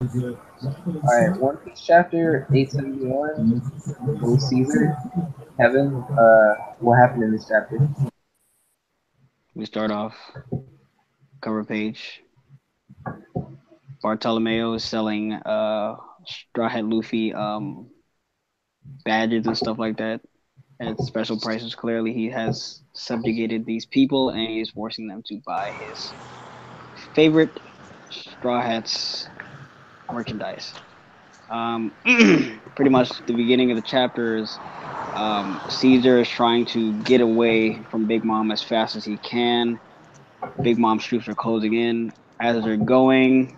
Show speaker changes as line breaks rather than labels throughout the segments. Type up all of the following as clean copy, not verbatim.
Alright, One Piece chapter 871, Little Caesar, Heaven. What happened in this chapter?
We start off cover page. Bartolomeo is selling Straw Hat Luffy badges and stuff like that at special prices. Clearly, he has subjugated these people and he's forcing them to buy his favorite Straw Hats merchandise. Pretty much the beginning of the chapter is Caesar is trying to get away from Big Mom as fast as he can. Big Mom's troops are closing in. As they're going,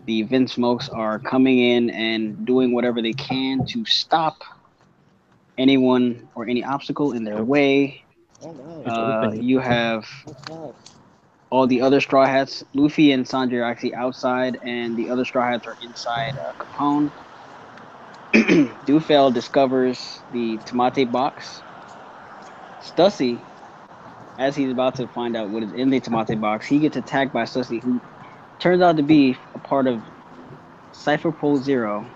the Smokes are coming in and doing whatever they can to stop anyone or any obstacle in their way. You have all the other Straw Hats. Luffy and Sanji are actually outside, and the other Straw Hats are inside Capone. Dufel discovers the Tomate box. Stussy, as he's about to find out what is in the Tomate box, he gets attacked by Stussy, who turns out to be a part of Cypher Pole Zero,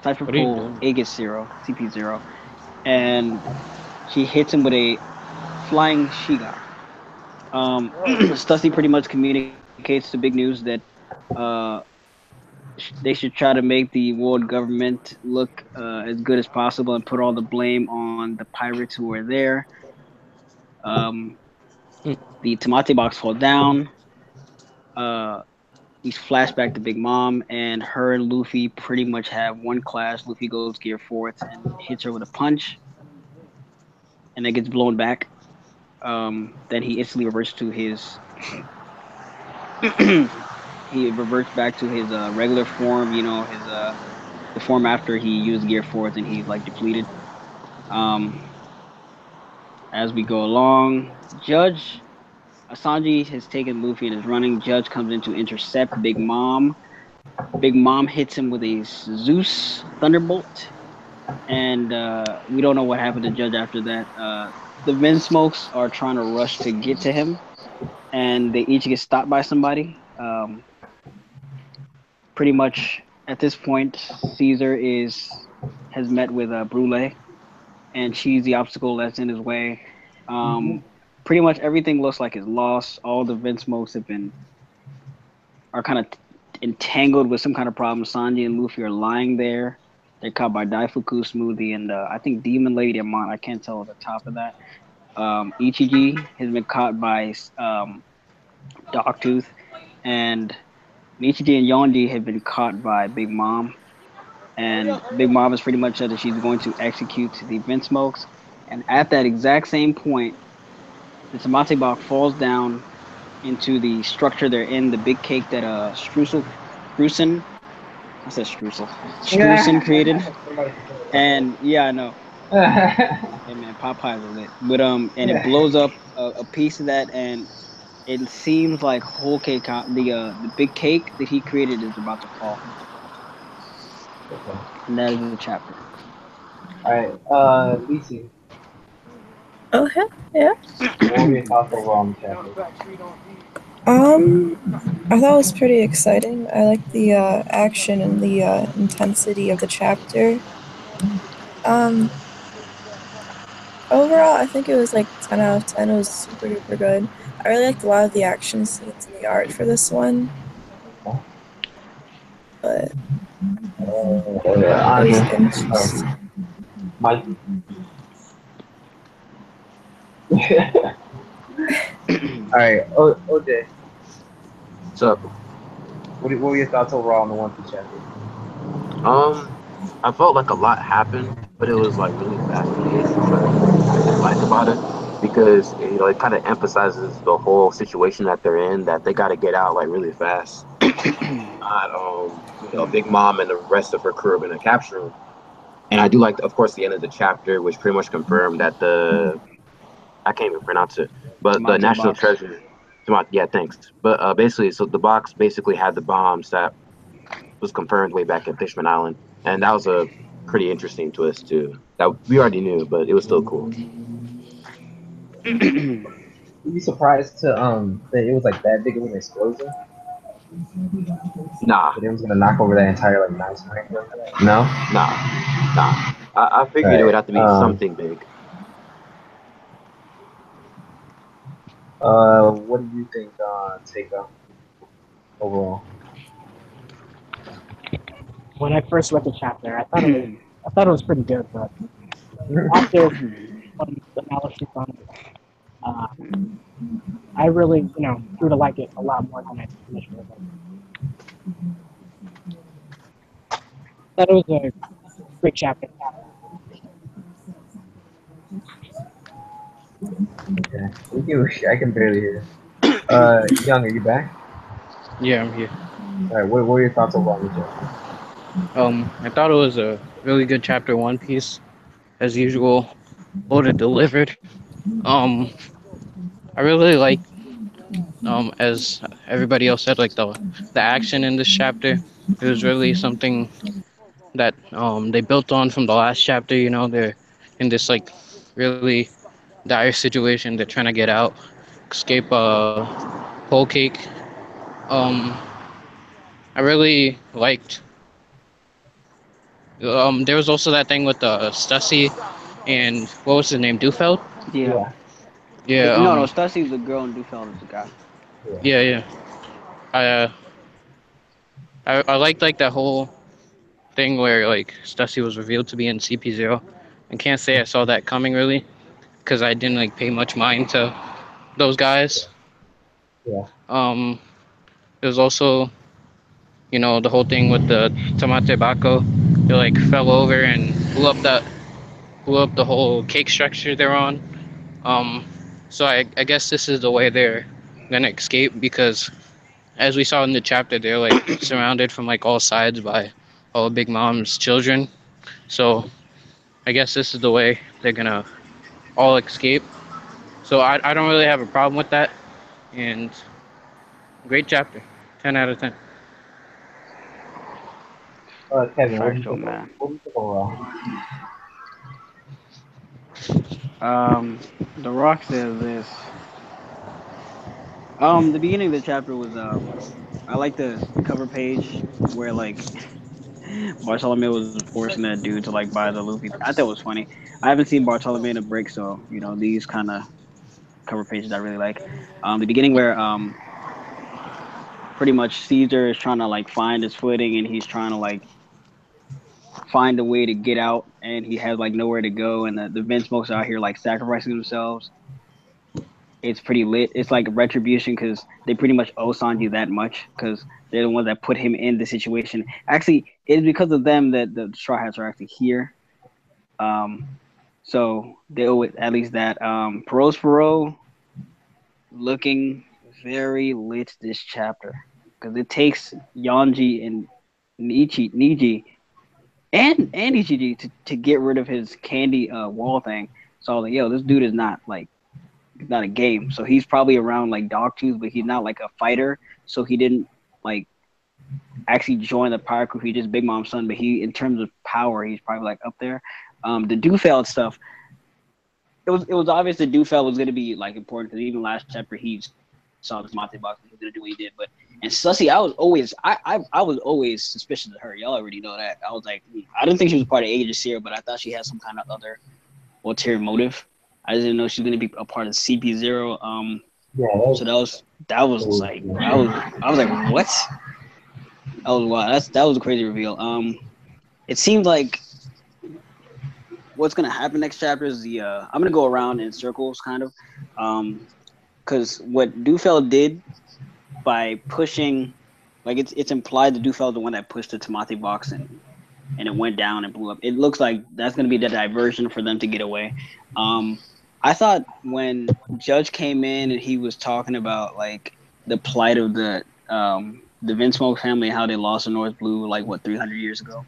Cypher
What are you
Pole
doing?
Aegis Zero, CP0, and she hits him with a flying Shiga. Stussy pretty much communicates the big news that uh, they should try to make the world government look as good as possible and put all the blame on the pirates who are there. Um, the Tomate box fall down. Uh, we flash back to Big Mom, and her and Luffy pretty much have one clash. Luffy goes gear fourth and hits her with a punch, and it gets blown back. Then he instantly reverts to his he reverts back to his regular form. You know, his the form after he used gear fourth and he's like depleted. Um, as we go along, Judge Asanji has taken Luffy and is running. Judge comes in to intercept Big Mom. Big Mom hits him with a Zeus Thunderbolt, and we don't know what happened to Judge after that. The Vinsmokes are trying to rush to get to him, and they each get stopped by somebody. Pretty much at this point, Caesar is has met with Brule, and she's the obstacle that's in his way. Um, Pretty much everything looks like it's lost. All the Vinsmokes are kind of entangled with some kind of problem. Sanji and Luffy are lying there. They're caught by Daifuku, Smoothie, and I think Demon Lady and Mon. I can't tell at the top of that. Ichiji has been caught by Dogtooth, and Ichiji and Yonji have been caught by Big Mom. And Big Mom has pretty much said that she's going to execute the Vinsmokes. And at that exact same point, the Tamate Bach falls down into the structure they're in, the big cake that Strusen, I said Streusel, Strusen created. And yeah, I know. Hey man, Popeyes are lit. But and it blows up a piece of that, and it seems like whole cake, the big cake that he created is about to fall, and that is the chapter.
Alright, Lisi,
Okay, yeah.
what were your thoughts overall on the chapter?
I thought it was pretty exciting. I like the action and the intensity of the chapter. Um, Overall, I think it was like 10 out of 10. It was super duper good. I really liked a lot of the action scenes and the art for this one. But it was interesting.
Mike? Alright, OJ,
What's up?
what were your thoughts overall on the One Piece chapter?
I felt like a lot happened, but it was like really fast paced. But I just liked about it because it kind of emphasizes the whole situation that they're in, that they got to get out like really fast. Not, Big Mom and the rest of her crew are gonna capture him. And I do like, of course, the end of the chapter, which pretty much confirmed that I can't even pronounce it, but the
Tamate
National
box.
Treasure. Yeah, thanks. But basically, so the box basically had the bombs that was confirmed way back at Fishman Island, and that was a pretty interesting twist too. That we already knew, but it was still cool.
You'd be surprised to that it was like that big of an explosion.
Nah,
But it was gonna knock over that entire like mountain range. No.
nah, nah. I figured it would
Alright.
have to be something big.
What do you think, Seiko, overall?
When I first read the chapter, I thought it was pretty good, but after some analysis on it, uh, I really, grew to like it a lot more than I initially did. Thought it was a great chapter.
Okay. I can barely hear. Young, are you back?
Yeah, I'm here.
Alright. What are your thoughts overall on the chapter?
I thought it was a really good chapter, One Piece, as usual, loaded delivered. Um, I really like, as everybody else said, like the action in this chapter. It was really something that they built on from the last chapter. You know, they're in this like really dire situation. They're trying to get out, escape whole cake. Um, I really liked. There was also that thing with Stussy and what was his name, Dufeld?
Yeah.
Yeah.
Yeah.
No, Stussy's the girl and Dufeld is the guy.
Yeah.
Yeah. Yeah. I uh, I liked like that whole thing where like Stussy was revealed to be in CP0. I can't say I saw that coming really, because I didn't like pay much mind to those guys.
Yeah.
Um, there was also the whole thing with the Tomate Baco. They like fell over and blew up the whole cake structure they're on. Um, so I guess this is the way they're gonna escape because as we saw in the chapter, they're like surrounded from like all sides by all of Big Mom's children. So I guess this is the way they're gonna all escape. So I don't really have a problem with that. And great chapter, 10 out of 10.
Kevin, what do you
Factual,
think?
man.
What do you think overall?
The Rock says this. The beginning of the chapter was I like the cover page where like Bartolome was forcing that dude to like buy the Luffy. I thought it was funny. I haven't seen Bartolome in a break, so these kind of cover pages I really like. The beginning where pretty much Caesar is trying to like find his footing and he's trying to like find a way to get out and he has like nowhere to go and the Vince smokes out here like sacrificing themselves. It's pretty lit. It's like retribution because they pretty much owe Sanji that much because they're the ones that put him in the situation. Actually, it's because of them that the Straw Hats are actually here. So they owe it at least that. Perot looking very lit this chapter because it takes Yanji and Niji and Ichiji to get rid of his candy wall thing. So I was like, yo, this dude is not like not a game. So he's probably around like Dogtooth, but he's not like a fighter. So he didn't like actually join the pirate crew. He just Big Mom's son, but he in terms of power, he's probably like up there. The Dufeld stuff, it was obvious that Dufeld was gonna be like important because even last chapter he saw the Monte box and he was gonna do what he did. But and Sussy, I was always suspicious of her. Y'all already know that. I was like, I didn't think she was part of Age of Seer, but I thought she had some kind of other ulterior motive. I didn't know she was gonna be a part of CP0.
Yeah.
So that was like I was like, what? That was wild. That was a crazy reveal. It seemed like what's gonna happen next chapter is I'm gonna go around in circles kind of, because what Dufeld did by pushing, like it's implied that Dufeld the one that pushed the Tamate box and it went down and blew up. It looks like that's gonna be the diversion for them to get away. I thought when Judge came in and he was talking about like the plight of the Vince Smoke family, how they lost the North Blue like what 300 years ago,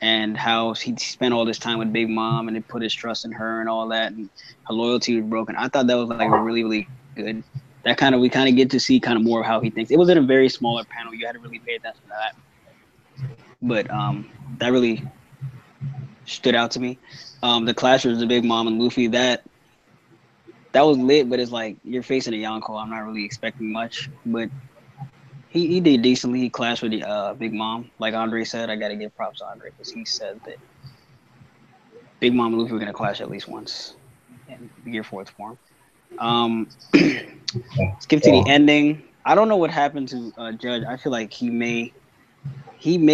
and how he spent all this time with Big Mom and they put his trust in her and all that, and her loyalty was broken. I thought that was like really really good. That we kind of get to see kind of more of how he thinks. It was in a very smaller panel. You had to really pay attention to that, but that really stood out to me. The clash of the Big Mom and Luffy that was lit, but it's like you're facing a Yonko. I'm not really expecting much, but He did decently. He clashed with the Big Mom. Like Andre said, I gotta give props to Andre because he said that Big Mom and Luffy were gonna clash at least once in Gear 4th form. Let's get to the ending. I don't know what happened to Judge. I feel like he may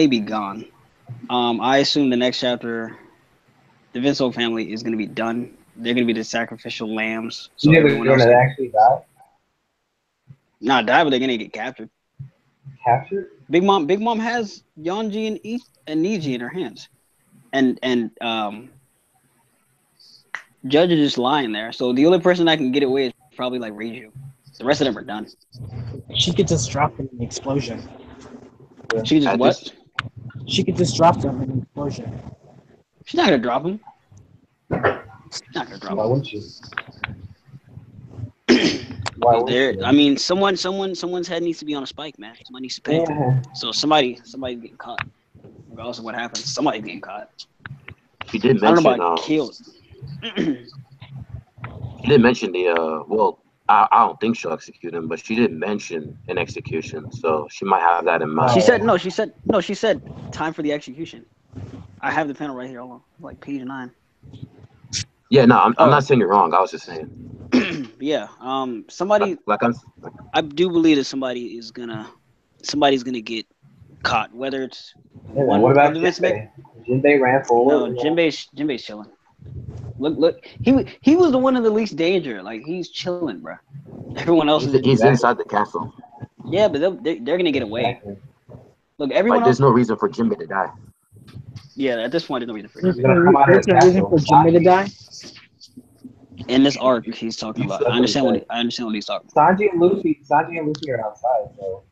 be gone. I assume the next chapter, the Vinceau family is gonna be done. They're gonna be the sacrificial lambs. So everyone else
actually die.
Not die, but they're gonna get captured.
Captured?
Big Mom has Yonji and Niji in her hands, and Judge is just lying there. So the only person that can get away is probably like Reiju. The rest of them are done.
She could just drop them in the explosion.
She just what?
She could just drop them in the explosion.
She's not gonna drop them. She's not gonna drop them.
Why wouldn't you?
I mean, someone's head needs to be on a spike, man. Somebody needs to pay.
Yeah.
So somebody's getting caught. Regardless of what happens, somebody's getting caught.
She did
I don't
mention.
know about killed.
She did mention the well. I don't think she'll execute him, but she did mention an execution, so she might have that in mind.
She said time for the execution. I have the panel right here. Hold on, like page 9.
Yeah, no, I'm not saying you're wrong. I was just saying.
Yeah. Somebody. I do believe that somebody's gonna get caught. Whether it's
what about Jinbei? Jinbei ran forward.
No, Jinbei's chilling. Look. He was the one in the least danger. Like he's chilling, bro. Everyone else
he's inside the castle.
Yeah, but they're gonna get away.
Exactly.
Look, everyone
there's
else.
no reason for Jinbei to die.
Yeah, at this point, there's no reason for
There's no reason for Jinbei to die.
In this arc, he's talking about. I understand what he's talking
about. Sanji and Luffy are outside, so.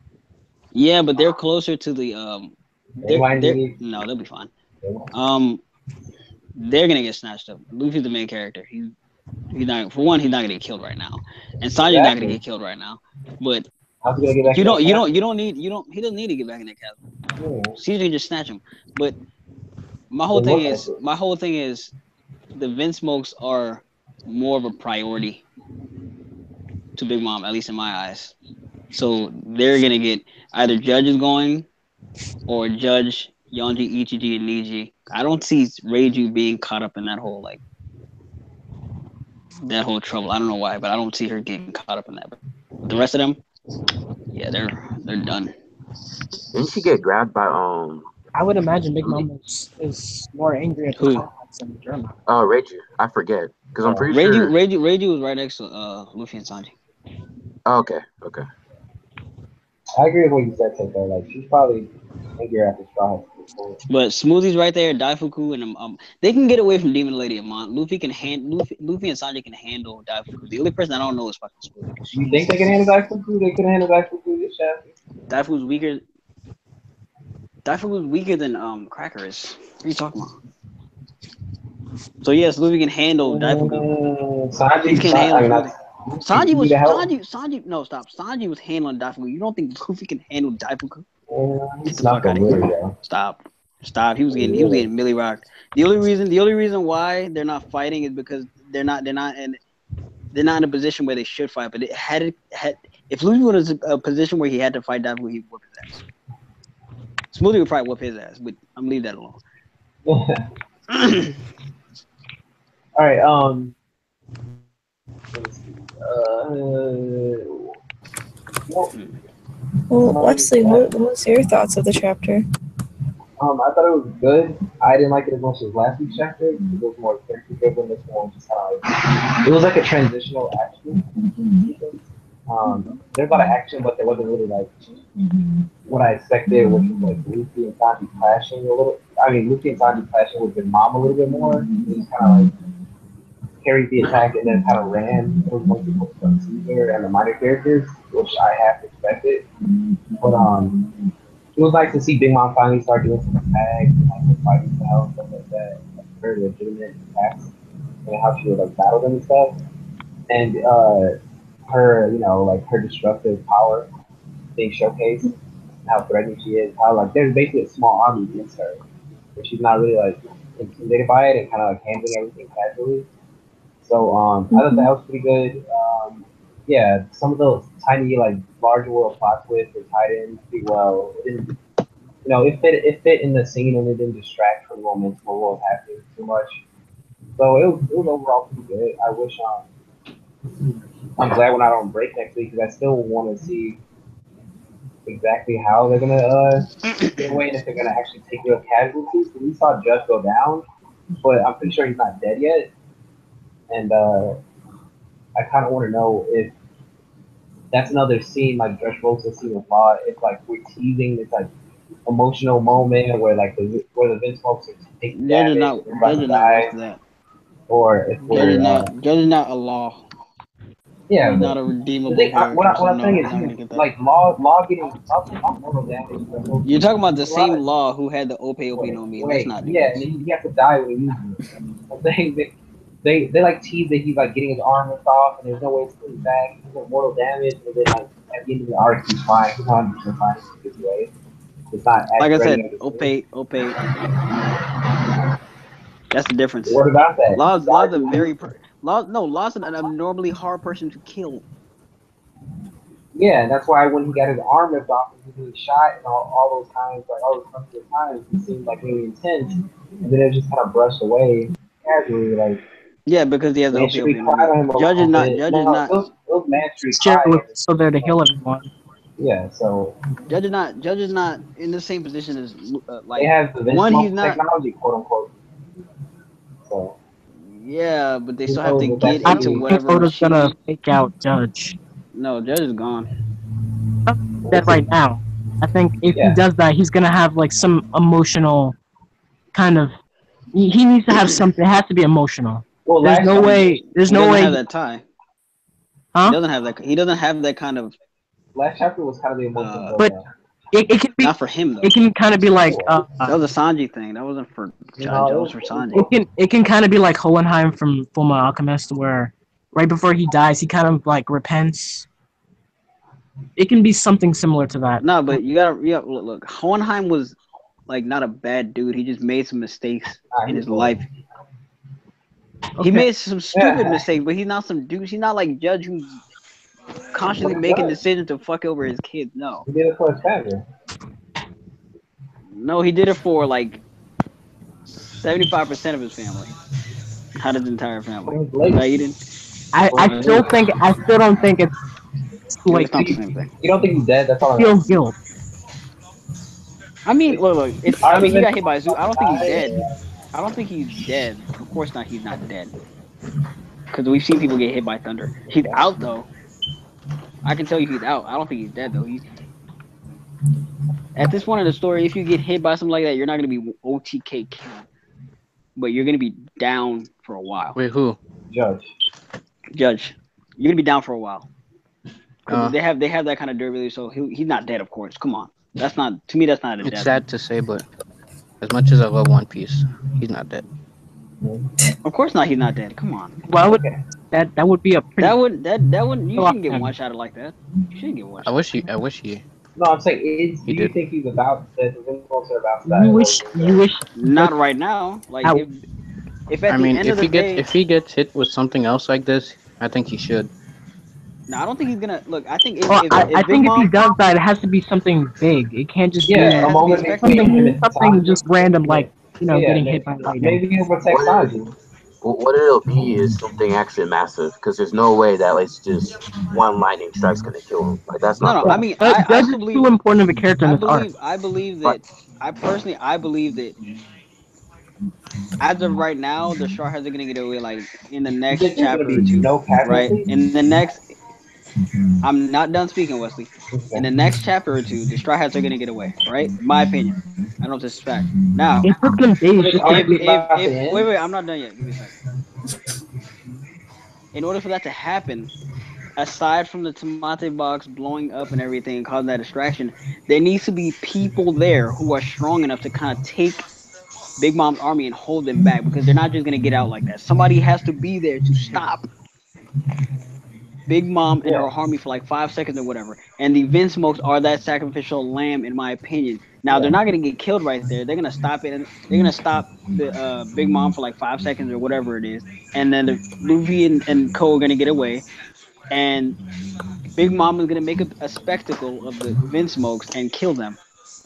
Yeah, but they're closer to the no, they'll be fine. They're gonna get snatched up. Luffy's the main character. He's not gonna get killed right now, and Sanji's not gonna get killed right now. But he doesn't need to get back in that castle. Caesar can just snatch him. But my whole thing is the Vince Smokes are more of a priority to Big Mom, at least in my eyes. So they're gonna get either Judge is going or Judge, Yonji, Ichiji, and Niji. I don't see Reiju being caught up in that whole trouble. I don't know why, but I don't see her getting caught up in that. But the rest of them, yeah, they're done.
Didn't she get grabbed by
I would imagine Big Mom is more angry at the comments than Germa.
Oh, Reiju. I forget because I'm pretty sure
Reiju was right next to Luffy and Sanji.
Oh, okay.
I agree with what you said, so though. Like she's probably angry at the straw.
But Smoothie's right there, Daifuku, and they can get away from Demon Lady Amon. Luffy and Sanji can handle Daifuku. The only person I don't know is fucking Smoothie.
You think they can handle Daifuku? They could handle Daifuku this chapter.
Daifuku's weaker than Cracker is. What are you talking about? So yes, Luffy can handle Daifuku.
Sanji
can handle Sanji was handling Daifuku. You don't think Luffy can handle Daifuku? Get the fuck out of here. Stop. He was getting Millie rocked. The only reason why they're not fighting is because they're not in a position where they should fight. But if Luffy was in a position where he had to fight Daifuku, he'd whoop his ass. Smoothie would probably whoop his ass, but I'm gonna leave that alone.
All right.
Well, Wesley, what was your thoughts of the chapter?
I thought it was good. I didn't like it as much as last week's chapter. It was more character driven. This one just kind of it was like a transitional action. There's a lot of action, but there wasn't really like what I expected, which was like Luffy and Sanji clashing a little. I mean, Luffy and Sanji clashing with their mom a little bit more. He just kind of like carried the attack and then kind of ran. It was mostly focused on Caesar and the minor characters, which I half expected. But it was nice to see Big Mom finally start doing some attacks and like fighting styles, stuff like that. Like, very legitimate attacks and how she would like battle them and stuff. And her, her destructive power being showcased, how threatening she is, how like there's basically a small army against her, but she's not really like intimidated by it and kind of like handling everything casually. So I thought that was pretty good. yeah, some of those tiny like larger world plot twists were tied in pretty well. It didn't, it fit in the scene and it didn't distract from the momentum of what was happening too much. So it was overall pretty good. I wish I'm glad we're not on break next week because I still want to see exactly how they're gonna get away and if they're gonna actually take real casualties. We saw Judge go down, but I'm pretty sure he's not dead yet. And I kind of want to know if that's another scene like Judge Rosa's scene with Law. It's like we're teasing this like emotional moment where like where the Vince folks are taking
Judge
damage,
is not.
and about
Judge
to
is not worth
die,
that.
or if
Judge
we're
is not. Judge is not a Law.
yeah,
He's
but
not a
the
redeemable
thing,
character.
what
So
I'm
no,
saying
he's
is,
not gonna get that.
like Law getting mortal damage.
You're talking about the
A lot
same
of-
Law who had the Ope no me. Let's
Wait,
not do
yeah,
this.
and he has to die when he uses it. I'm saying that they like tease that he's like getting his arm ripped off, and there's no way it's coming back. He's got mortal damage, and then like at the end of the arc, he's fine. He's 100% fine. He's good way. It's not
Like I
threatening
said,
of the
Ope. That's the difference.
What about that?
Law's a very Law's an abnormally hard person to kill.
Yeah, and that's why when he got his arm ripped off and he was shot and all those times, like all those hundreds of times, it seemed like really intense, and then it just kind of brushed away casually, like.
Yeah, because he has the
Man,
Ope
should we
no
cry on
me.
him a
Judge is
little
not.
bit?
Judge
No,
is not.
it was man should we
Jared
cry.
was still there to heal everyone.
Yeah, so
Judge is not. Judge is not in the same position as like
they have the
one. He's
Vince
not.
technology, quote unquote. So
Yeah, but they
who
still have to
knows what
get
that's
I
gonna
into
don't
be?
think
whatever
Oda's
machine.
gonna fake out Judge.
No, Judge is gone.
That right now. I think if
Yeah.
he does that, he's gonna have like some emotional kind of. He needs to have something. It has to be emotional.
Well,
There's
last
no
chapter,
way. There's
He
no
doesn't
way.
have that tie.
Huh?
He doesn't have that. He doesn't have that kind of.
last chapter was kind of the emotional
But
build-up.
it can be.
Not for him though.
It can kind of be like.
That was a Sanji thing. That wasn't for Judge.
No,
That
it
was for
was-
Sanji.
It can kind of be like Hohenheim from Fullmetal Alchemist, where right before he dies, he kind of like repents. It can be something similar to that.
No, but you gotta look. Hohenheim was like not a bad dude. He just made some mistakes in his life. He made some stupid mistakes, but he's not some dude. He's not like Judge who's constantly making decisions to fuck over his kids. No.
He did it for his family.
No, he did it for like 75% of his family. Not his entire family. Like, he didn't.
I still don't think it's like
It's not the same thing.
You don't think he's dead? That's all I
feel
know.
guilt.
I mean, look. I mean, he got hit by a zoo. I don't think he's dead. I don't think he's dead. Of course not. He's not dead. Because we've seen people get hit by thunder. He's out though. I can tell you he's out. I don't think he's dead though. He's at this point in the story. If you get hit by something like that, you're not gonna be OTK killed, but you're gonna be down for a while.
Wait, who?
Judge.
You're gonna be down for a while. They have that kind of durability. So he's not dead, of course. Come on. That's not, to me, that's not a death.
It's sad to say, but as much as I love One Piece, he's not dead.
Of course not. He's not dead. Come on.
Why would that would be a pretty.
That would you shouldn't get one shot like that. You shouldn't get one shot.
I wish he.
No, I'm saying, do you
did.
think he's about that? The Vince folks are about that?
You wish.
Not right now. Like if at
I
the
mean,
end
if
of the
he
day,
gets hit with something else like this, I think he should.
no, I don't think he's gonna look. I think if,
Well, I
Big
think if he
Mom,
does that, it has to be something big. It can't just
Yeah,
it
a
has to
moment
be
between
something just random, like getting hit by lightning.
Maybe he'll protect Sanji.
What it'll be is something actually massive, because there's no way that it's just one lightning strike's gonna kill him. Like that's not.
no. I mean, I
Judge is
believe.
too important of a character in
I
this arc.
believe that. I personally, I believe that. As of right now, the Straw Hats are gonna get away. Like in the next
There's
chapter
gonna
or
be
two,
no
right?
casualties?
In the next, I'm not done speaking, Wesley. In the next chapter or two, the Straw Hats are gonna get away, right? My opinion. I don't know if this is fact. Now,
It took them days just to
wait, I'm not done yet. Give me a second. In order for that to happen, aside from the Tamate box blowing up and everything and causing that distraction, there needs to be people there who are strong enough to kind of take Big Mom's army and hold them back, because they're not just gonna get out like that. Somebody has to be there to stop Big Mom and her army for like 5 seconds or whatever. And the Vince Smokes are that sacrificial lamb, in my opinion. Now they're not gonna get killed right there. They're gonna stop it, and they're gonna stop the Big Mom for like 5 seconds or whatever it is, and then Luffy and Co are gonna get away. and Big Mom is gonna make a spectacle of the Vince Smokes and kill them.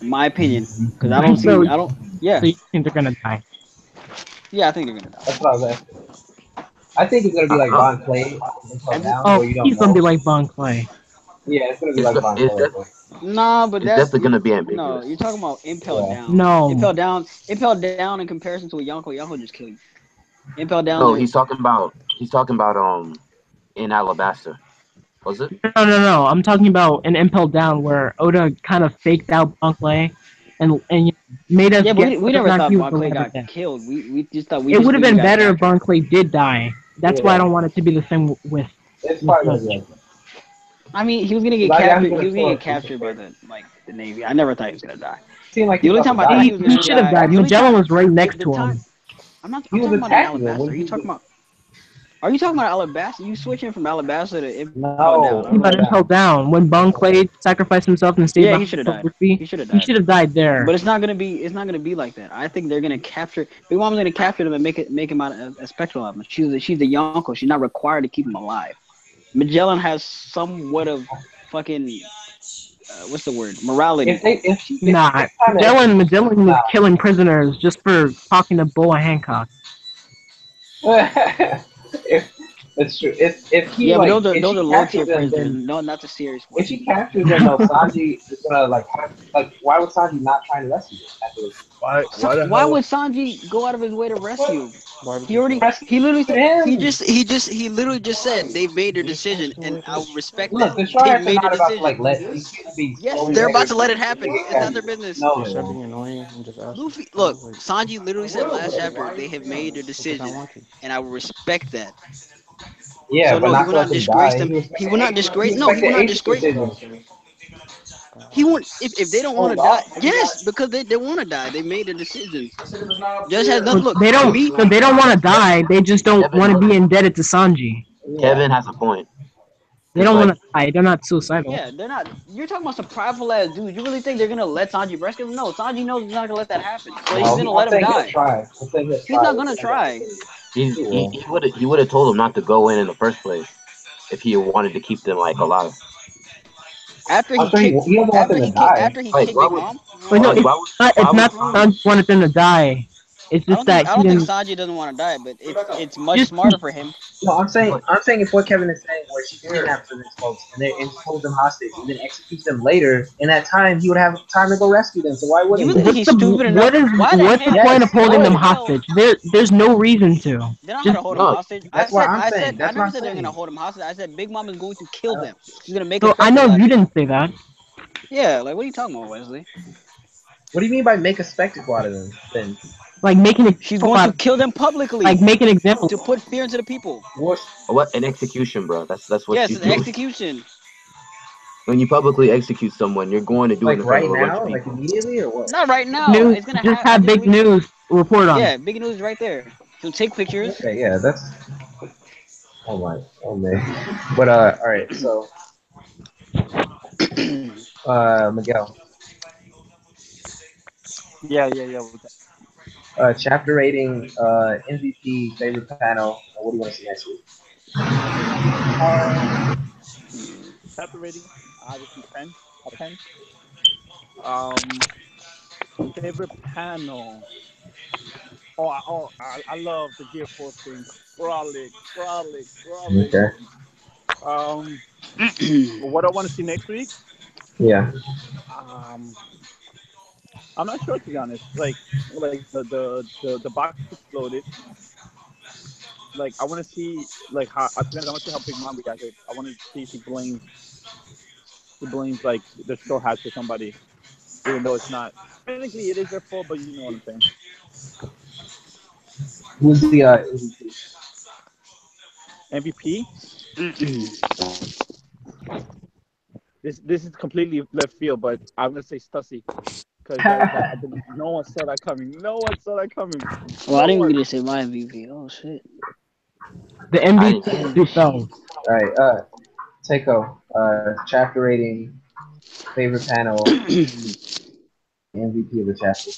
In my opinion, because I don't see,
So-
I don't. Yeah,
So you think they're gonna die?
yeah, I think they're gonna die.
That's what I was asking. I think it's gonna be like Bon Clay until
And
now,
Oh,
where you don't
he's gonna
know.
be like Bon Clay.
Yeah, it's gonna be
It's,
like Bon
it's,
Clay.
def-
Nah, but
it's
that's
definitely gonna be
no.
ambiguous.
You're talking about Impel
Yeah.
Down.
No.
Impel Down in comparison to a Yonko. Yonko just kill you. Impel Down.
No,
There,
he's talking about in Alabaster. Was it?
No. I'm talking about an Impel Down where Oda kind of faked out Bon Clay and made us
yeah, but
guess
we
whether or
never
not
thought
he was
Bon Clay
alive or
got
dead.
killed. We just thought we
It
just
would have
knew he
been
got
better if
captured.
Bon Clay did die. That's why I don't want it to be the same with.
It's probably gonna be like that.
I mean, he was gonna get
Like, yeah,
captured.
he's
He was
gonna
gonna get
kill
captured by the Navy. I never thought he was gonna die.
Seemed like
The
he's
only
about
time
to
I thought
die.
he was gonna
Should have
die.
died.
The only
Magellan
time-
was right next
the
to
time-
him.
I'm not.
He
I'm
was
talking about
attacking them.
Alabasta.
What
Are
did
you
he
talking
do?
about? Are you talking about Alabasta? You switching from Alabasta to Impel
No.
Down?
Talking about Impel Down when Bon Clay sacrificed himself and stayed
Yeah, he
behind
should have
for
died.
Luffy.
He should have
He
died.
should have died there.
But it's not gonna be. It's not gonna be like that. I think they're gonna capture. Big Mom's gonna capture them and make him out a spectral of him. She's the Yonko. She's not required to keep him alive. Magellan has somewhat of fucking what's the word? Morality.
If she
Nah,
kinda-
Magellan was killing prisoners just for talking to Boa Hancock.
if that's true. If he
Yeah, but
like
those
if
are
she
low tier
captures them,
prisoners.
then
No, not the serious
if
ones.
she captures them, though, Sanji is gonna like why would Sanji not try to rescue them after this?
Why would Sanji go out of his way to rescue him? He literally said
him?
he literally just said they've made their decision and I will respect
Look,
that.
the
They've
Sharks are
made their
not about to like
decision.
let these people be
Yes,
slowly
they're about to let
executed.
it happen. It's not their business.
No,
Stop being annoying and just ask.
Luffy, look, Sanji literally said last chapter they have made their decision, and I will respect that.
yeah,
So
but
no, he
not
will
to let
not
them
disgrace
die.
them. He will not disgrace. No, he will not disgrace. He won't. If they don't want to die, yes, because they want to die. They made their decisions. Just has nothing. Look,
They don't.
me.
So they don't want to die. They just don't want to be indebted to Sanji.
Kevin has a point.
They don't want to die. They're not suicidal.
Yeah, they're not. You're talking about some prideful ass dudes. You really think they're gonna let Sanji rescue him? No, Sanji knows he's not gonna let that happen. So he's gonna let him die. He's not gonna try.
He would have told him not to go in the first place if he wanted to keep them like alive.
After he kicked Big Mom.
But no,
Like,
it's not Sanji wanted them to die. It's just that
I don't think Sanji doesn't want to die, but it's much smarter for him.
No, I'm saying if what Kevin is saying, where she kidnaps them folks and holds them hostage and then executes them later, in that time he would have time to go rescue them. So why wouldn't
You
he?
think he's stupid enough?
What's the point of holding them hostage? There's no reason to.
They're not gonna hold him hostage.
That's what I'm saying.
I never said they're gonna hold him hostage. I said Big Mom is going to kill them. She's gonna make.
So I know you didn't say that.
Yeah, like what are you talking about, Wesley?
What do you mean by make a spectacle out of them? Then
like making it.
She's going to kill them publicly.
Like make an example
to put fear into the people.
What an execution, bro? That's what.
Yes,
she's
an
doing.
execution.
When you publicly execute someone, you're going to do it in front of a bunch of people.
like immediately or what?
Not right now.
News,
it's gonna
just have big news report on.
Yeah, big news right there. He'll take pictures.
Okay, yeah, that's. Oh man. But all right, so Miguel.
Yeah.
Chapter rating, MVP, favorite panel. What do you want to see next week?
Chapter rating, obviously 10 out of 10. Favorite panel. I love the Gear Force thing. Frolic.
Okay.
What I want to see next week?
Yeah.
I'm not sure, to be honest. Like the box exploded. Like I want to see how I want to see how Big Mom reacted. I want to see if he blames like the Straw Hats or somebody, even though it's not. Technically, it is their fault, but you know what I'm saying.
Who's the
MVP? This is completely left field, but I'm gonna say Stussy because no one saw that coming.
Well, I didn't get to say my MVP. Oh shit.
The MVP fell.
All right. Seiko. Chapter rating, favorite panel, MVP of the chapter.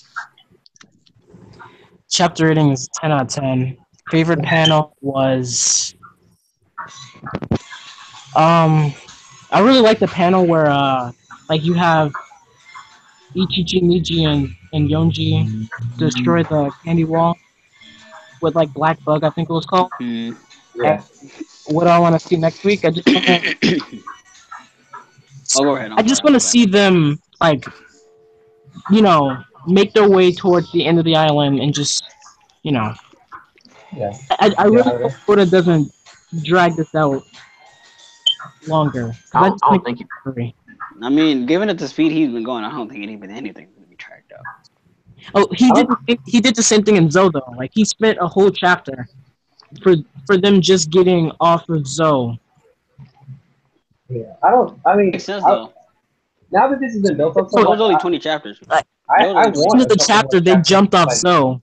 Chapter rating is 10 out of 10. Favorite panel was I really like the panel where like you have Ichichi, Niji, and Yonji destroy the candy wall with like Black Bug, I think it was called.
Hmm.
And
Yeah.
what I want to see next week,
Oh, go ahead.
I
I'm
just
sorry.
want to see them like make their way towards the end of the island and just you know
Yeah.
I
Get
really
out of
hope
there.
Oda doesn't drag this out longer because
I
I
don't,
just
I
think
don't think.
I mean, given at the speed he's been going, I don't think anything's gonna be tracked up.
oh
I don't.
he did the same thing in Zoe though. Like he spent a whole chapter for them just getting off of Zoe.
Yeah. I don't. I mean,
Makes sense though.
now that this has been built up so
So
Zo's
much,
only 20 chapters.
like
Zo's
I
only 20
at the end
want
of
a
the
chapters.
couple more
chapter they
chapters.
jumped off
Like,
Zoe.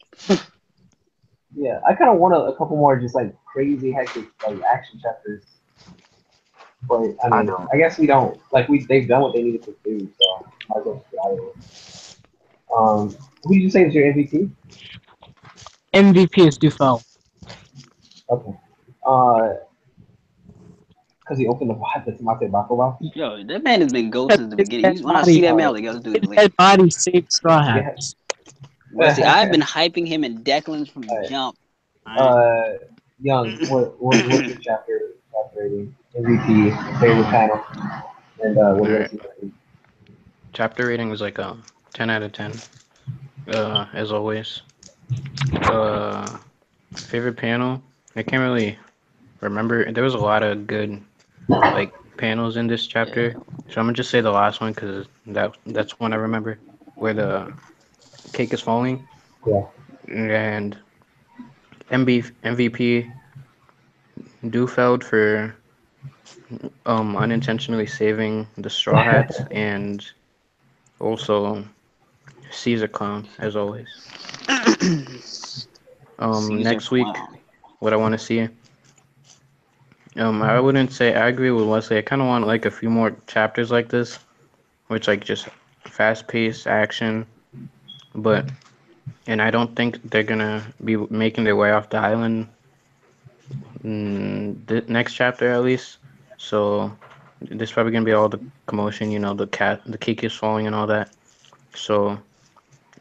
yeah, I kind of want a couple more just like crazy hectic like action chapters. But I
I
mean,
don't.
I guess we don't like they've done what they needed to do, so might as well just get out of it. Who did you say is your MVP?
MVP is Dufel.
Okay. Because he opened the Tomate Bakuba.
Yo, that man has been ghost since the
His
beginning.
dead
When I see
body,
that man, I
Uh,
was like, yo, this dude
his
is lit.
dead body saved Straw
yeah.
Hats.
Well, see, I've been hyping him in Declan's from the
Alright.
jump. Alright.
Young, what's your chapter rating? MVP, favorite panel, and what
Alright.
else you think?
Chapter rating was like a 10 out of 10. As always. Favorite panel? I can't really remember. There was a lot of good like panels in this chapter. So I'm gonna just say the last one because that's one I remember, where the cake is falling.
Yeah.
And MVP Dufeld for unintentionally saving the Straw Hats, and also Caesar Clown as always.
Caesar
Next week,
Clown.
what I want to see. I wouldn't say I agree with Wesley. I kind of want like a few more chapters like this, which like just fast-paced action, and I don't think they're gonna be making their way off the island the next chapter at least. So there's probably gonna be all the commotion, the cake is falling and all that. So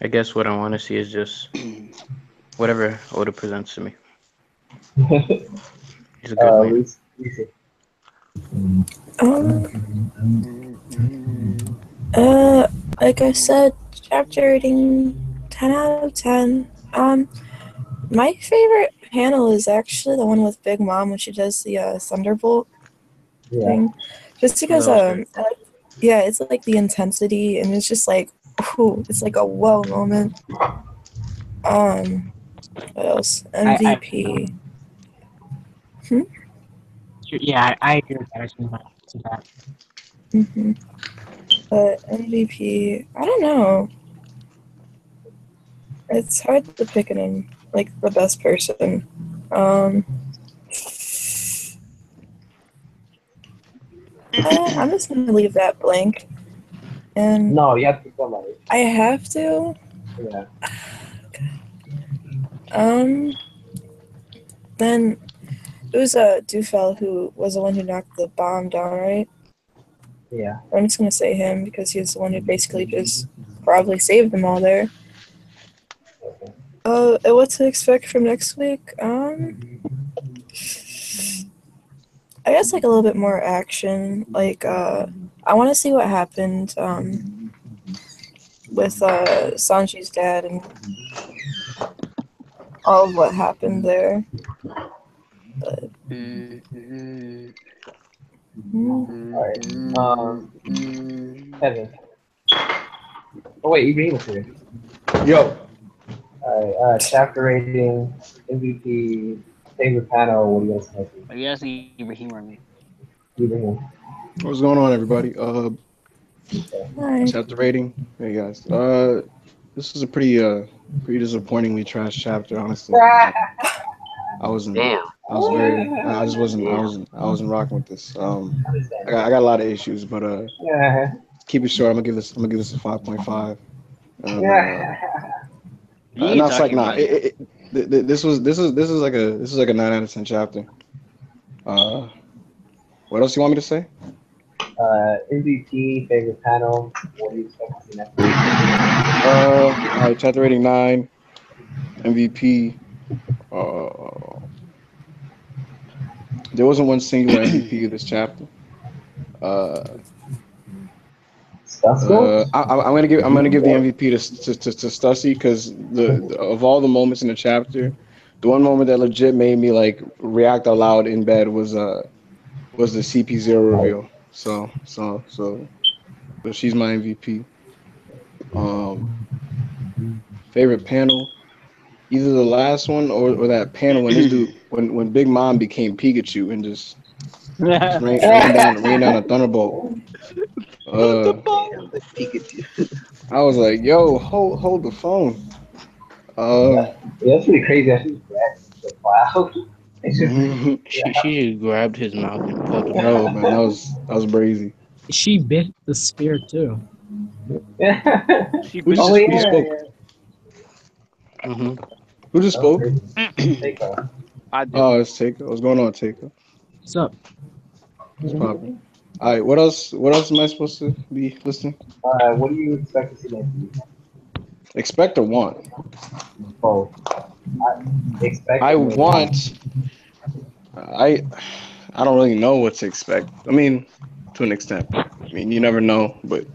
I guess what I want to see is just whatever Oda presents to me. He's a good man.
Lisa.
Like I said, chapter rating 10 out of 10. My favorite panel is actually the one with Big Mom when she does the Thunderbolt
Yeah.
thing. Just because,
that was great.
yeah, it's like the intensity and it's just like, ooh, it's like a whoa moment. What else? MVP.
Yeah, I agree with that. I should not see that.
Mm-hmm. But MVP, I don't know. It's hard to pick like the best person. I'm just gonna leave that blank. And
No, you have to pick somebody.
I have to.
Yeah.
Then it was Dufel who was the one who knocked the bomb down, right?
Yeah.
I'm just gonna say him because he was the one who basically just probably saved them all there.
Okay.
And what to expect from next week? I guess like a little bit more action. Like I want to see what happened with Sanji's dad and all of what happened there. But,
Alright. Kevin. Oh wait, Ibrahim was here.
Yo,
Alright, chapter rating, MVP, favorite panel, what do you guys think?
Are you asking Ibrahim or me?
Ibrahim.
what's going on, everybody?
hi.
Chapter rating. Hey guys. This is a pretty disappointingly trash chapter, honestly. I wasn't.
Damn.
I was very. I just wasn't. I wasn't rocking with this. I got a lot of issues, but
Yeah.
keep it short. I'm gonna give this a 5.5.
You ain't
No, it's like
talking
nah.
about it.
This is like a 9 out of 10 chapter. What else you want me to say?
MVP, favorite panel. What do you expect to see next week?
All right, chapter rating 9, MVP. There wasn't one singular MVP of this chapter.
Stusko?
I'm gonna give the MVP to Stussy because of all the moments in the chapter, the one moment that legit made me like react out loud in bed was the CP0 reveal. So she's my MVP. Favorite panel, either the last one or that panel when this dude when Big Mom became Pikachu and just rain down a thunderbolt.
Pikachu.
I was like, yo, hold the phone.
Yeah, that's pretty crazy. I should grab the cloud. It's just,
She just grabbed his mouth and pulled him
Yo,
out.
man, that was crazy.
She bit the spear too.
yeah.
Who just
Oh
who
yeah,
just spoke?
yeah.
Mm-hmm.
Who just
That was
spoke?
crazy. Take off.
I did.
Oh, it's Taker. What's going on, Taker?
What's up?
What's popping? All right, what else? What else am I supposed to be listening?
What do you expect to see next week?
Expect or want?
Both. Expect
I
and then
want. I I don't really know what to expect. I mean, to an extent. I mean, you never know. But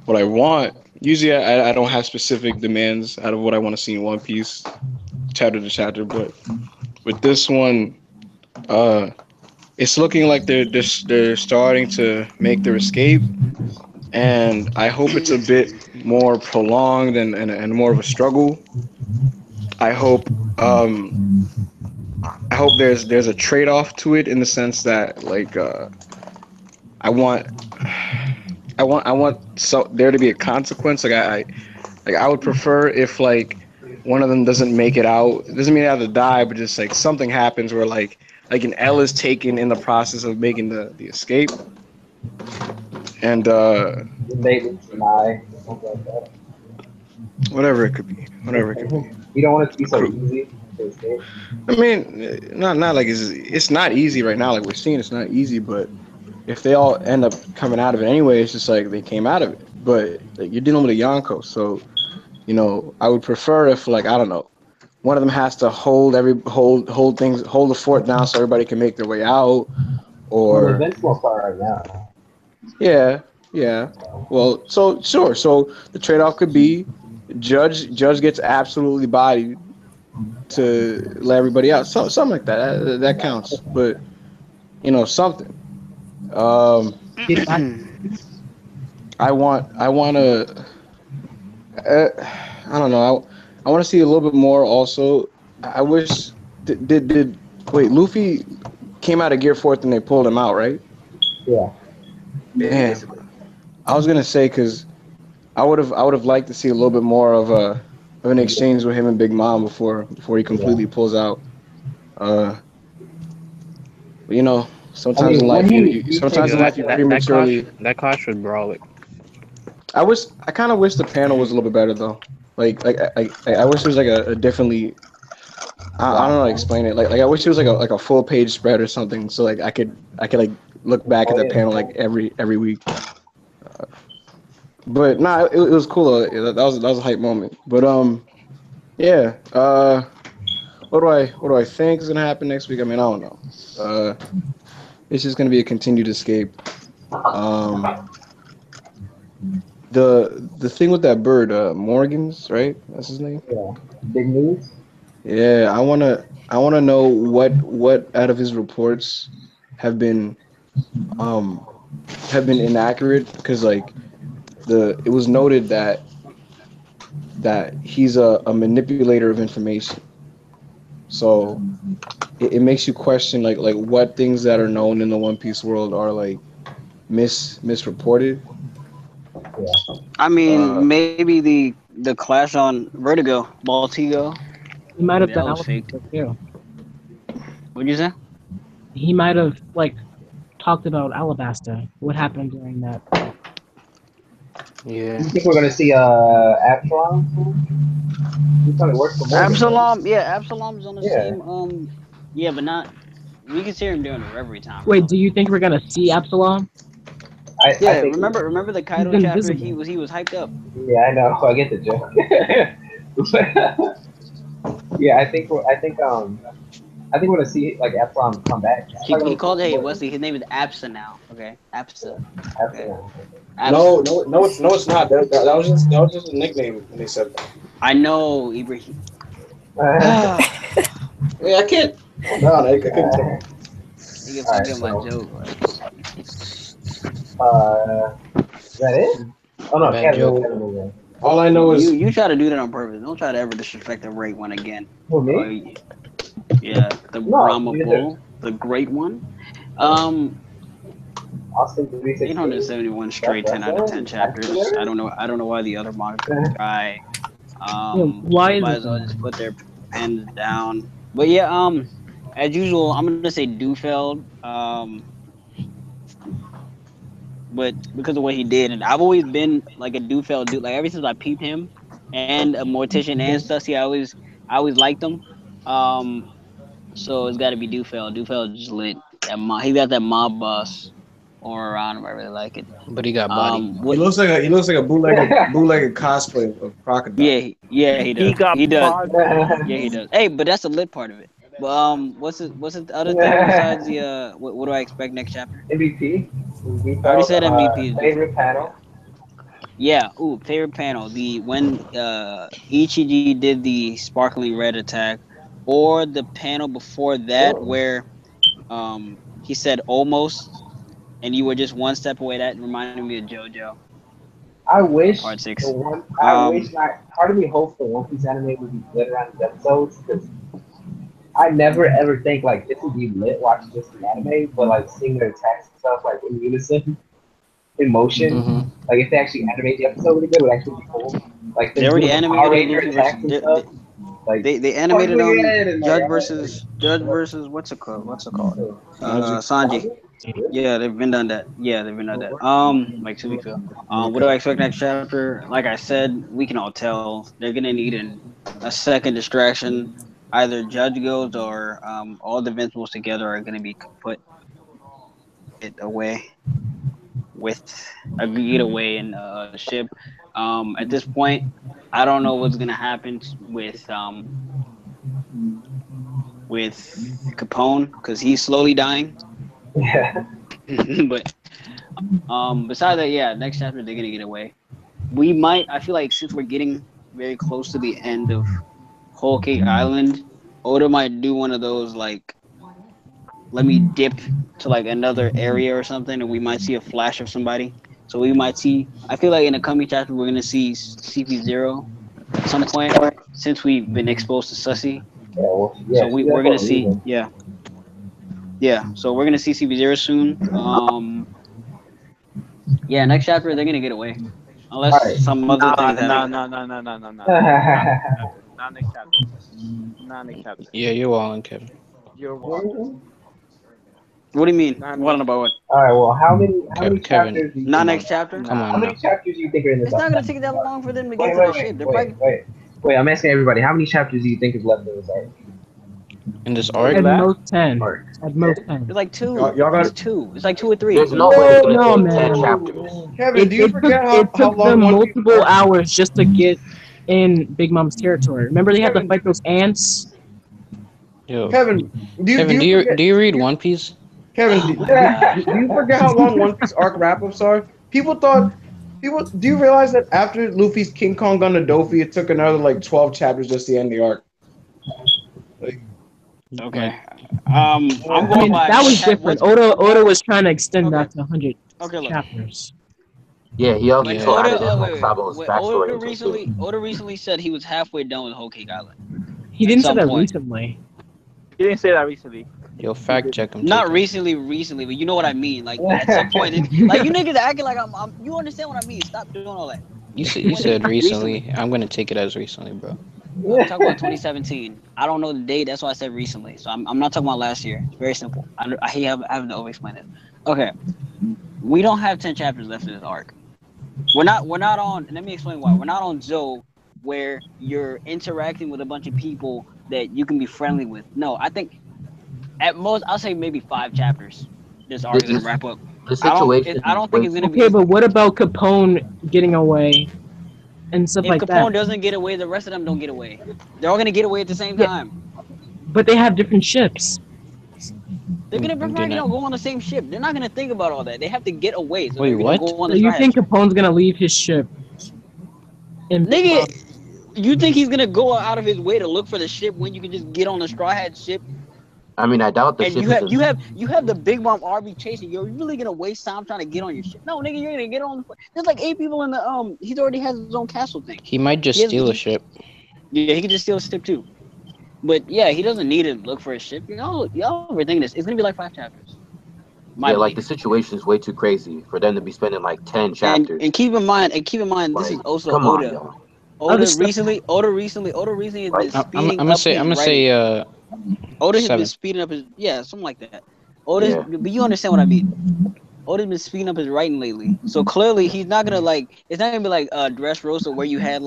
what I want, usually I don't have specific demands out of what I want to see in One Piece, chapter to chapter. But with this one, it's looking like they're starting to make their escape, and I hope it's a bit more prolonged and more of a struggle. I hope um, I hope there's a trade off to it in the sense that like I want I want so there to be a consequence. Like I would prefer if like one of them doesn't make it out. It doesn't mean they have to die, but just like something happens where like an L is taken in the process of making the escape. And
maybe deny something like that.
whatever it could be. Whatever it could be.
You don't want it to be so
Crew.
easy to escape.
I mean, not like it's not easy right now. Like we're seeing, it's not easy. But if they all end up coming out of it anyway, it's just like they came out of it. But like, you're dealing with a Yonko, so I would prefer if like I don't know, one of them has to hold the fort down so everybody can make their way out.
Well, the
Or
events won't start right now.
yeah. Well, so sure. So the trade-off could be Judge gets absolutely bodied to let everybody out. Something like that. That counts. But something. I want to. I don't know. I want to see a little bit more. Also, I wish did wait. Luffy came out of Gear 4th and they pulled him out, right?
Yeah.
Damn. I was gonna say because I would have liked to see a little bit more of an exchange with him and Big Mom before he completely pulls out. But sometimes in life you prematurely.
That clash was brawling.
I kind of wish the panel was a little bit better though. Like I wish it was like a differently. I don't know how to explain it. Like I wish it was like a full page spread or something. So like I could like look back at the panel like every week. But nah, it was cool. That was a hype moment. But yeah. What do I think is gonna happen next week? I mean, I don't know. It's just gonna be a continued escape. The thing with that bird, Morgan's, right? That's his name.
Yeah. Big news.
Yeah, I wanna know what out of his reports have been inaccurate because like it was noted that he's a manipulator of information. So it makes you question like what things that are known in the One Piece world are like misreported.
Yeah.
I mean, maybe the clash on Vertigo, Baltigo.
He might have
That
done
was fake.
Alabaster too.
What'd you say?
He might have like talked about Alabaster. What happened during that?
Yeah.
You think we're gonna see Absalom soon? He probably works for Morgan.
Absalom, yeah, Absalom's on the
Yeah.
same. Yeah, but not. we can see him during the reverie time.
Wait, do you think we're gonna see Absalom?
I think,
remember the Kaido
He's
chapter?
invisible.
He was hyped up.
Yeah, I know. I get the joke. Yeah, I think we're gonna see like Epsilon come back.
He called Wesley. His name is Absa now. Okay, Absa. Okay.
No, it's not. That was just a nickname when they said that.
I know, Ibrahim.
Yeah, I can't. No, I couldn't tell.
You can forget my joke.
Is that it? Oh no,
Bad joke.
Kevin.
All I know is
You try to do that on purpose. Don't try to ever disrespect the great one again.
Who, me?
Yeah, the Brahma Bull, the great one.
Austin 316.
871 straight 10 out of 10 chapters. I don't know why the other manga guy.
Why is
might
it
as well
that?
just put their pens down. But yeah, as usual, I'm gonna say Dufeld. But because of what he did, and I've always been like a Dufeld dude. Like ever since I peeped him, and a Mortician and Sussy, I always liked him. So it's got to be Dufeld. Dufeld just lit. He got that mob boss aura around him. I really like it.
But he got body.
he looks like a bootlegger cosplay of Crocodile.
Yeah, he does.
got
He does.
paused.
Yeah, he does. Hey, but that's the lit part of it. But what's the other thing besides the what do I expect next chapter?
MVP.
I already said MVP.
Favorite panel.
Yeah. Ooh, favorite panel. When Ichiji did the sparkling red attack, or the panel before that where he said almost, and you were just one step away. That reminded me of JoJo.
I wish
Part 6.
Part of me hopes the One Piece anime would be lit around these episodes because I never ever think like this would be lit watching just the anime, but like seeing their attacks and stuff like in unison, in motion.
Mm-hmm.
Like if they actually animate the episode really good, would actually be cool. Like
They already animated
Ranger attacks and stuff. Like
they animated on Judge versus what's it called? Sanji. Yeah, they've been done that. Like 2 weeks ago. What do I expect next chapter? Like I said, we can all tell they're gonna need a second distraction. Either Judge goes or all the Invincibles together are gonna be put away with a getaway in a ship. At this point, I don't know what's gonna happen with Capone because he's slowly dying.
Yeah.
But besides that, yeah, next chapter they're gonna get away. I feel like since we're getting very close to the end of Whole Cake Island, Oda might do one of those like let me dip to like another area or something, and we might see a flash of somebody. So we might see. I feel like in the coming chapter we're gonna see CP0 at some point since we've been exposed to Sussy. So we're gonna see. Yeah. So we're gonna see CP0 soon. Yeah, next chapter they're gonna get away, unless some other thing happen.
No. Not next chapter.
Yeah, you're wrong, Kevin.
You're wrong.
What do you mean? What about what?
All right. Well, how many
Kevin.
chapters? Do you
Not next chapter.
Come
How
on
many
now.
chapters do you think are in this?
It's not gonna take that long for them to get to the ship. They're probably
Wait, I'm asking everybody. How many chapters do you think is left in this arc?
In this arc,
At most 10. At most 10.
It's like 2.
Y'all got
It's 2. It's like 2 or 3.
There's no way it's
No,
gonna take 10
man.
chapters.
Kevin, do you forget
it
how
took
long
them
One Piece
multiple
arc-
hours just to get in Big Mom's territory. Remember they had to fight those ants?
yo,
Kevin, do
you read One Piece?
Kevin, do you forget how long One Piece arc wrap-ups are? Do you realize that after Luffy's King Kong gun to Dofi, it took another like 12 chapters just to end the arc?
Okay. I'm going by.
That was different. Oda was trying to extend that to 100
Okay, look.
chapters.
Yeah, he also
Yeah.
added in like Sabo's backstory.
Oda recently said he was halfway done with Whole Cake Island.
He didn't say
some
that
point.
recently.
You didn't say that recently.
Yo, fact check him.
Not recently, but you know what I mean. Like at some point, like you niggas acting like I'm. You understand what I mean? Stop doing all that.
You said recently. I'm gonna take it as recently, bro.
I'm talking about 2017. I don't know the date. That's why I said recently. So I'm not talking about last year. It's very simple. I have to over-explain it. Okay. We don't have 10 chapters left in this arc. We're not on. Let me explain why. We're not on Zoe, where you're interacting with a bunch of people that you can be friendly with. No, I think At most, I'll say maybe 5 chapters. This arc is gonna wrap up.
The situation.
I don't think it's gonna be.
Okay, but what about Capone getting away and stuff
If
like
Capone
that?
doesn't get away, the rest of them don't get away. They're all gonna get away at the same
Yeah.
time.
But they have different ships.
They're gonna prefer, go on the same ship. They're not gonna think about all that. They have to get away. So
Wait,
they're gonna
what?
Go on
So
the
you
Straw
think
Hat.
Capone's gonna leave his ship? And
Nigga, you think he's gonna go out of his way to look for the ship when you can just get on the Straw Hat ship?
I mean, I doubt the
And
ship
you have the Big Mom RB chasing you. You're really gonna waste time trying to get on your ship? No, nigga, you're gonna get on. There's like 8 people in the He already has his own castle thing.
He might just steal a ship.
Yeah, he could just steal a ship too. But yeah, he doesn't need to look for a ship. Y'all overthinking this. It's gonna be like 5 chapters.
Like the situation is way too crazy for them to be spending like 10 chapters.
And keep in mind, this is also Oda. Oda recently has been speeding
I'm gonna say
Oda has
7.
been speeding up his something like that. But you understand what I mean. Oda's been speeding up his writing lately, so clearly he's not gonna it's not gonna be like Dressrosa where you had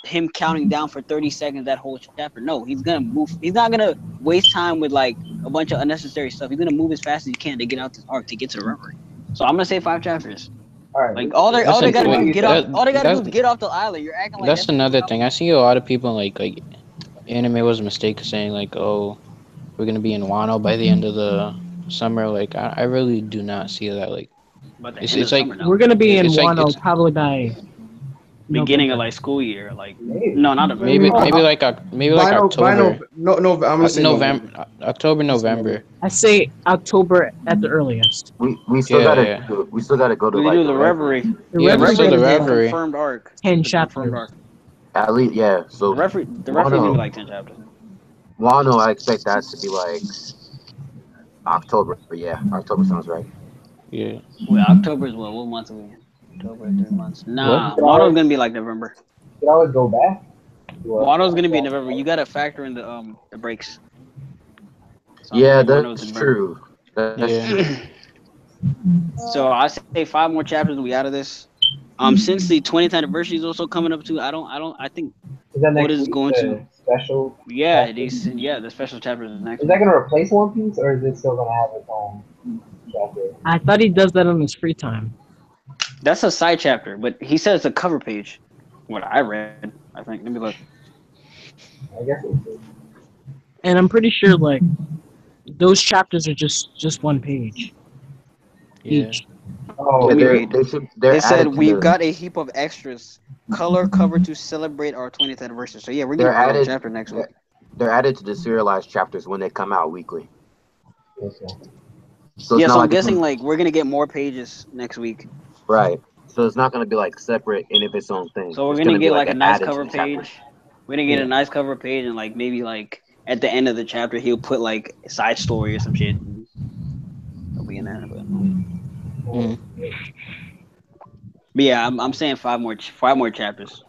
him counting down for 30 seconds that whole chapter. No, he's gonna move. He's not gonna waste time with like a bunch of unnecessary stuff. He's gonna move as fast as he can to get out this arc to get to the reverie. So I'm gonna say 5 chapters.
All right.
Like all they gotta do is get off. All they gotta do is get off the island. You're acting like
that's another thing. I see a lot of people like anime was a mistake saying like, oh, we're gonna be in Wano by the end of the summer. Like I really do not see that. Like it's like
we're gonna be in
it's like-
Wano
it's-
probably by
beginning
November.
of school year.
Maybe.
No, not a
maybe like October.
No, I'm gonna say
November, October, November.
I say October at the earliest.
We still
Yeah,
gotta
yeah.
we still gotta go to
We
like
do the reverie.
The
Yeah,
reverie
so the
is
reverie.
Confirmed arc.
10
The confirmed
chapters.
arc.
At least, yeah. So
The referee is gonna be like 10 chapters.
Wano, I expect that to be like October. Yeah, October sounds right.
Yeah.
Wait, October is what? What month are we in? October, 3 months. Nah, Wano's gonna be like November.
You can always go back.
Wano's gonna be in November. You gotta factor in the breaks. So
Yeah,
Wano's
that's
in
true. That's true.
So I say 5 more chapters and we out of this. Since the 20th anniversary is also coming up too, I think
Is that next
Oda's
week,
going
the
to
special?
the special chapter is next.
Is that gonna replace One Piece, or is it still gonna have its own chapter?
I thought he does that on his free time.
That's a side chapter, but he says it's a cover page. What I read, I think. Let me look.
I guess it's.
And I'm pretty sure like those chapters are just 1 page
Yeah.
each.
Oh,
Yeah,
read.
they're
It said
added to
we've
the-
got a heap of extras, color cover to celebrate our 20th anniversary. So yeah, we're
They're
getting a
added-
chapter next week.
They're added to the serialized chapters when they come out weekly.
okay.
So it's
Yeah,
not
so I'm
like it's
guessing
gonna-
like we're gonna get more pages next week.
right. So it's not gonna be like separate in of its own thing.
So we're
It's
gonna
be
get like a
an
nice
added to
cover
the chapter.
page. We're gonna get
Yeah.
a nice cover page and like maybe like at the end of the chapter he'll put like a side story or some shit. It'll be in there, but. But yeah, I'm saying 5 more chapters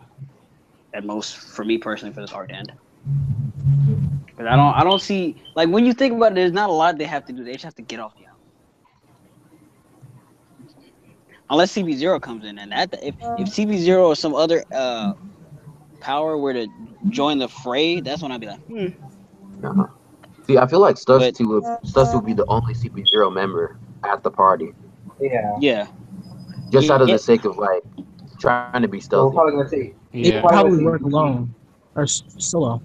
at most for me personally for this arc to end. Because I don't see like when you think about it, there's not a lot they have to do. They just have to get off the island. Unless CB0 comes in, and if CB0 or some other power were to join the fray, that's when I'd be like,
Uh-huh. See, I feel like
But-
Stussy would be the only CP0 member at the party,
Yeah.
yeah.
just out of
Yeah.
the sake of like trying to be
So we're
stealthy.
probably gonna see.
They
Yeah.
probably work alone or solo.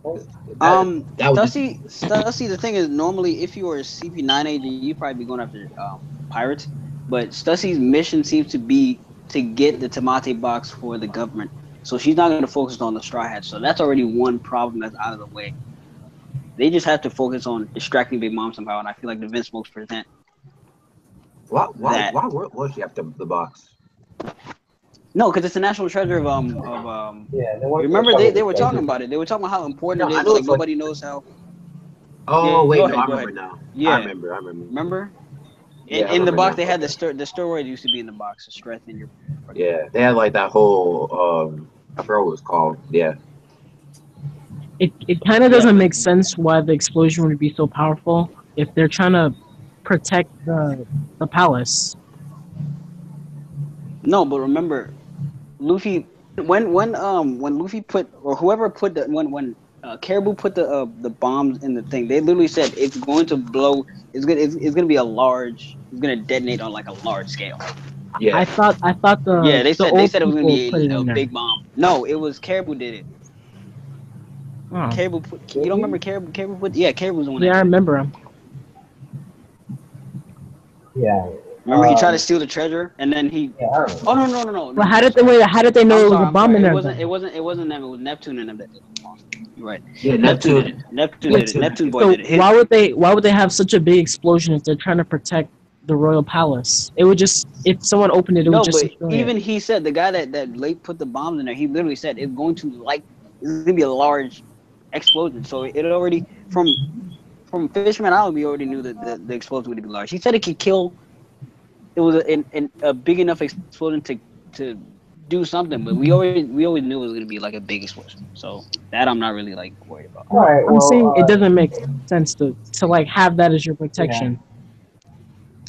That would
Stussy, the thing is, normally if you were a CP9 agent, you'd probably be going after pirates. But Stussy's mission seems to be to get the Tamate box for the government. So she's not going to focus on the Straw Hats. So that's already one problem that's out of the way. They just have to focus on distracting Big Mom somehow. And I feel like the Vince Smokes present.
why
that.
was she after the box?
No, because it's the national treasure of
Yeah.
Remember they were talking about it. They were talking about how important
No,
it
I
is.
know
Like
it's like-
nobody knows how.
Oh
Yeah,
wait,
go
no,
ahead,
I
go
remember
ahead.
now.
Yeah.
I remember.
Remember?
Yeah, I
In the
remember
box,
now.
they had the steroid used to be in the box. The strength in your.
Yeah, they had like that whole I forgot what it was called. Yeah.
It kind of doesn't make sense why the explosion would be so powerful if they're trying to protect the palace.
No, but remember, Luffy when Luffy put or whoever put the when Caribou put the bombs in the thing. They literally said it's going to blow. It's gonna be a large. It's gonna detonate on like a large scale.
Yeah.
I thought the
Yeah, they
the
said
old
it was gonna
people put
be
it
a
in there.
big bomb. No, it was Caribou did it.
Oh.
Caribou put. You don't remember Caribou? Caribou put. Yeah, Caribou was the one.
Yeah, I
That did it.
remember him.
Yeah.
Remember he tried to steal the treasure and then he.
Yeah, I remember.
Oh no.
Well, how did they know it was a bomb in there?
It wasn't them. It was Neptune and them that did it. You're right.
Yeah,
Neptune did it. Neptune did it. Neptune boy did it.
Why would they have such a big explosion if they're trying to protect the royal palace? It would just, if someone opened it, it would just destroy
even
it.
he said, the guy that late put the bombs in there, he literally said it's going to it's gonna be a large explosion. So it already from Fisherman Island, we already knew that the explosion would be large. He said it could kill. It was a big enough explosion to do something, but we always knew it was gonna be like a big explosion. So that I'm not really like worried about.
All right,
I'm saying it doesn't make sense to like have that as your protection.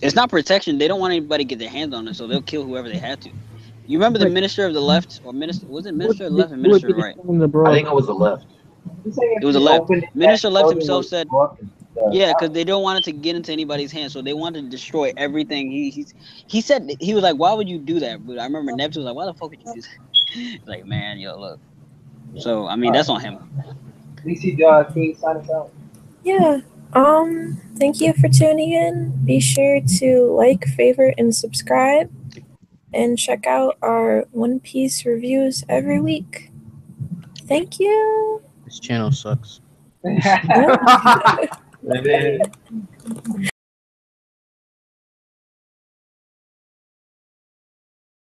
It's not protection. They don't want anybody to get their hands on it, so they'll kill whoever they had to. You remember the Minister of the Left, or Minister? Was it Minister of the Left or Minister of the Right?
I think it was the left.
It was the left. Minister Left himself said, yeah, because they don't want it to get into anybody's hands, so they wanted to destroy everything. He said, he was like, why would you do that? But I remember Neptune was like, why the fuck would you do that? Like, man, yo, look. So I mean, that's on him.
Lisa, can you sign us out?
Yeah. Thank you for tuning in. Be sure to like, favorite, and subscribe. And check out our One Piece reviews every week. Thank you.
This channel sucks.